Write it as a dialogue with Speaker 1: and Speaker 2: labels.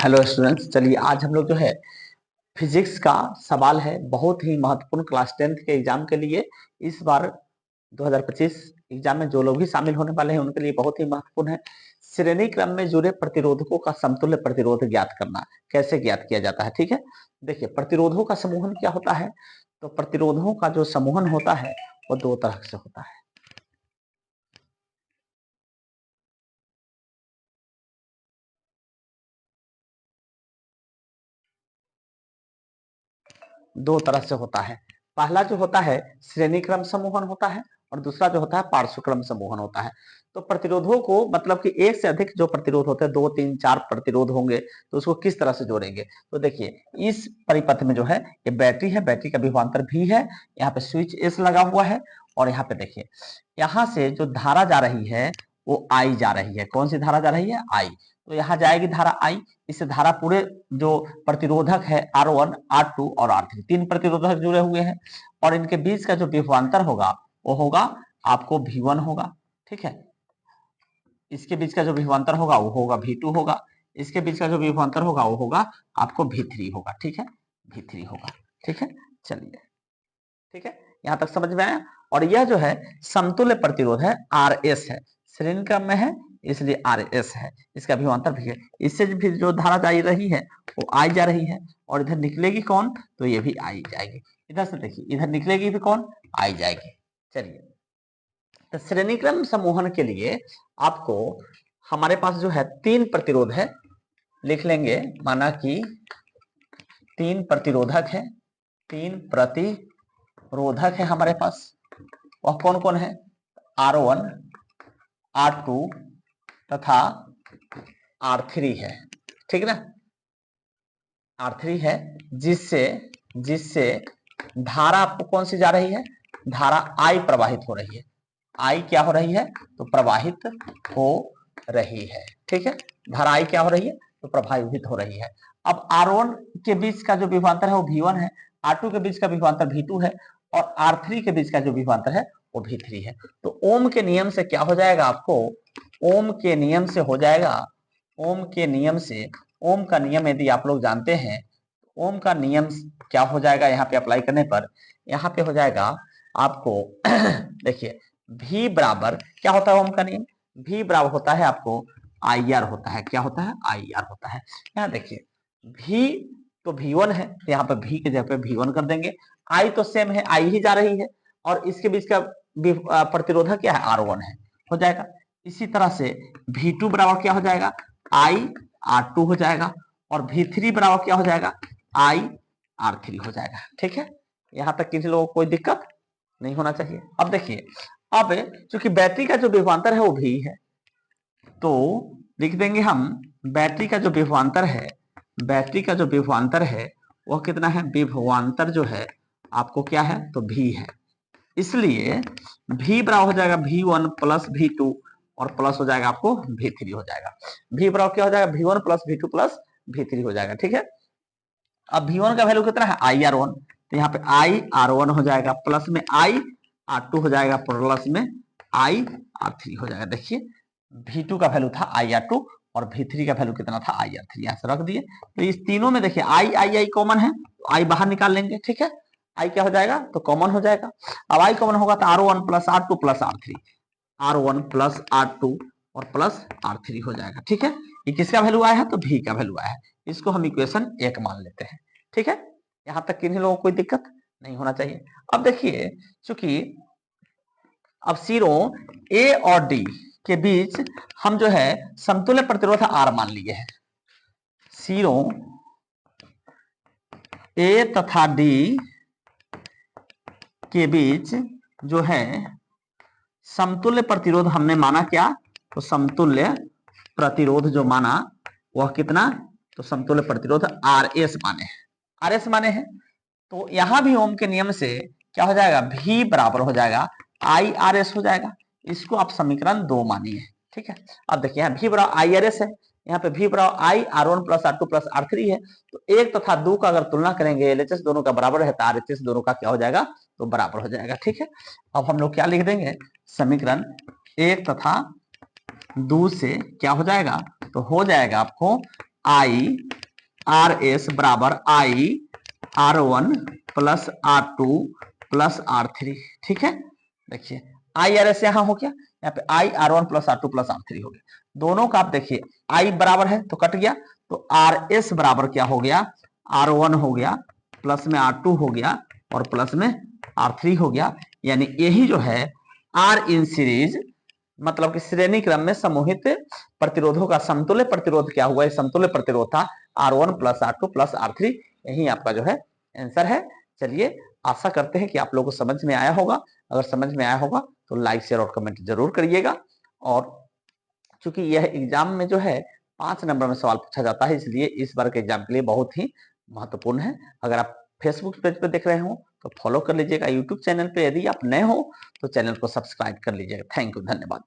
Speaker 1: Hello students, चलिए आज हम लोग जो है फिजिक्स का सवाल है, बहुत ही महत्वपूर्ण क्लास 10th के एग्जाम के लिए। इस बार 2025 एग्जाम में जो लोग भी शामिल होने वाले हैं उनके लिए बहुत ही महत्वपूर्ण है। श्रेणी क्रम में जुड़े प्रतिरोधकों का समतुल्य प्रतिरोध ज्ञात करना कैसे ज्ञात किया जाता है। ठीक है, देखिए प्रतिरोधों का समूहन क्या होता है। तो प्रतिरोधों का जो समूहन होता है वो दो तरह से होता है। दो तरह से होता है। पहला जो होता है श्रेणी क्रम समूहन होता है और दूसरा जो होता है पार्श्व क्रम समूहन होता है। तो प्रतिरोधों को मतलब कि एक से अधिक जो प्रतिरोध होते हैं, 2 3 4 प्रतिरोध होंगे, तो उसको किस तरह से जोड़ेंगे। तो देखिए इस परिपथ में जो है ये बैटरी है, बैटरी का विभवांतर भी है, यहाँ पे स्विच एस लगा हुआ है और यहाँ पे देखिए यहाँ से जो धारा जा रही है वो आई जा रही है। कौन सी धारा जा रही है? आई। तो यहाँ जाएगी धारा आई, इससे धारा पूरे जो प्रतिरोधक है R1 R2 और R3 तीन प्रतिरोधक जुड़े हुए हैं और इनके बीच का जो विभवांतर होगा वो होगा आपको V1 होगा। ठीक है, इसके बीच का जो विभवांतर होगा वो होगा V2 होगा, इसके बीच का जो विभवांतर होगा वो होगा आपको V3 होगा। ठीक है, V3 होगा। ठीक है, चलिए ठीक है, यहां तक समझ में आया। और यह जो है समतुल्य प्रतिरोध है, RS है, श्रेणी क्रम में है इसलिए RS है, इसका विभवांतर भी है। इससे भी जो धारा जा रही है वो आई जा रही है और इधर निकलेगी कौन? तो ये भी आई जाएगी। इधर से देखिए इधर निकलेगी भी कौन? आई जाएगी। चलिए, तो श्रेणी क्रम समूहन के लिए आपको हमारे पास जो है तीन प्रतिरोध है, लिख लेंगे। माना कि तीन प्रतिरोधक है, तीन प्रतिरोधक है हमारे पास। वह कौन कौन है? R1 R2 तथा R3 है। ठीक ना, R3 है जिससे धारा आपको कौन सी जा रही है? धारा I प्रवाहित हो रही है। I क्या हो रही है? तो प्रवाहित हो रही है। ठीक है, धारा I क्या हो रही है? तो प्रवाहित हो रही है। अब R1 के बीच का जो विभवांतर है वो V1 है, R2 के बीच का विभवांतर V2 है और R3 के बीच का जो विभवांतर है वो V3 है। तो ओम के नियम से क्या हो जाएगा? आपको ओम के नियम से हो जाएगा, ओम के नियम से, ओम का नियम यदि आप लोग जानते हैं, ओम का नियम क्या हो जाएगा यहाँ पे अप्लाई करने पर? यहाँ पे हो जाएगा आपको देखिए V बराबर क्या होता है? ओम का नियम V बराबर होता है आपको IR होता है। क्या होता है? IR होता है। यहाँ देखिए V तो V1 है, तो यहाँ पे V के जगह पे V1 कर देंगे। I तो सेम है, I ही जा रही है और इसके बीच का प्रतिरोधक क्या है? R1 है, हो जाएगा। इसी तरह से V2 बराबर क्या हो जाएगा? I R2 हो जाएगा और V3 बराबर क्या हो जाएगा? I R3 हो जाएगा। ठीक है, यहां तक किसी लोगों को कोई दिक्कत नहीं होना चाहिए। अब देखिए, अब चूंकि बैटरी का जो विभवांतर है वो भी है, तो लिख देंगे हम बैटरी का जो विभवांतर है, बैटरी का जो विभवांतर है वह कितना है? विभवांतर जो है आपको क्या है? तो V है, इसलिए V बराबर हो जाएगा V1 प्लस V2 और प्लस हो जाएगा आपको V3 हो जाएगा। V बराबर क्या हो जाएगा? V1 plus V2 plus V3 हो जाएगा। ठीक है, अब V1 का वैल्यू कितना है? IR1, तो यहाँ पे IR1 हो जाएगा, प्लस में IR2 हो जाएगा, प्लस में IR3 हो जाएगा। देखिए V2 का वैल्यू था IR2 और V3 का वैल्यू कितना था? IR3। यहाँ से रख दिए, तो इस तीनों में देखिए I कॉमन है, तो I बाहर निकाल लेंगे। ठीक है, I क्या हो जाएगा? तो कॉमन हो जाएगा। अब I कॉमन होगा तो R1 plus R2 plus R3, R1 plus R2 और प्लस R3 हो जाएगा। ठीक है, ये किसका वैल्यू आया है? तो V का वैल्यू आया है। इसको हम इक्वेशन 1 मान लेते हैं। ठीक है, यहां तक किन्हीं लोगों को कोई दिक्कत नहीं होना चाहिए। अब देखिए, चूंकि अब सिरों A और D के बीच हम जो है समतुल्य प्रतिरोध R मान लिए हैं। सिरों A तथा D के बीच जो है समतुल्य प्रतिरोध हमने माना क्या? तो समतुल्य प्रतिरोध जो माना वह कितना? तो समतुल्य प्रतिरोध RS माने हैं, RS माने हैं। तो यहां भी ओम के नियम से क्या हो जाएगा? V बराबर हो जाएगा IRS हो जाएगा। इसको आप समीकरण 2 मानिए। ठीक है, अब देखिए यहाँ V बराबर IRS है, यहाँ पे V बराबर IR1 plus R2 plus R3 है। तो 1 तथा 2 का अगर तुलना करेंगे, LHS दोनों का बराबर है तो RHS दोनों का क्या हो जाएगा? तो बराबर हो जाएगा। ठीक है, अब हम लोग क्या लिख देंगे? समीकरण 1 तथा 2 से क्या हो जाएगा? तो हो जाएगा आपको I आर एस बराबर आई R1 plus R2 plus R3। ठीक है, देखिए आई आर एस यहां हो गया, यहाँ पे आई R1 plus R2 plus R3 हो गया। दोनों का आप देखिए आई बराबर है तो कट गया, तो आर एस बराबर क्या हो गया, R1 हो गया, प्लस में R2 हो गया और प्लस में R3 हो गया। यानी यही जो है आर इन सीरीज, मतलब कि श्रेणी क्रम में समूहित प्रतिरोधों का समतुल्य प्रतिरोध क्या हुआ, समतुल्य प्रतिरोध था R1 plus R2 plus R3। यही आपका जो है आंसर है। चलिए, आशा करते हैं कि आप लोगों को समझ में आया होगा। अगर समझ में आया होगा तो लाइक शेयर और कमेंट जरूर करिएगा। और चूंकि यह एग्जाम में जो है 5 नंबर में सवाल पूछा जाता है, इसलिए इस बार के एग्जाम के लिए बहुत ही महत्वपूर्ण है। अगर आप फेसबुक पेज पे देख रहे हो तो फॉलो कर लीजिएगा, यूट्यूब चैनल पे यदि आप नए हो तो चैनल को सब्सक्राइब कर लीजिएगा। थैंक यू, धन्यवाद।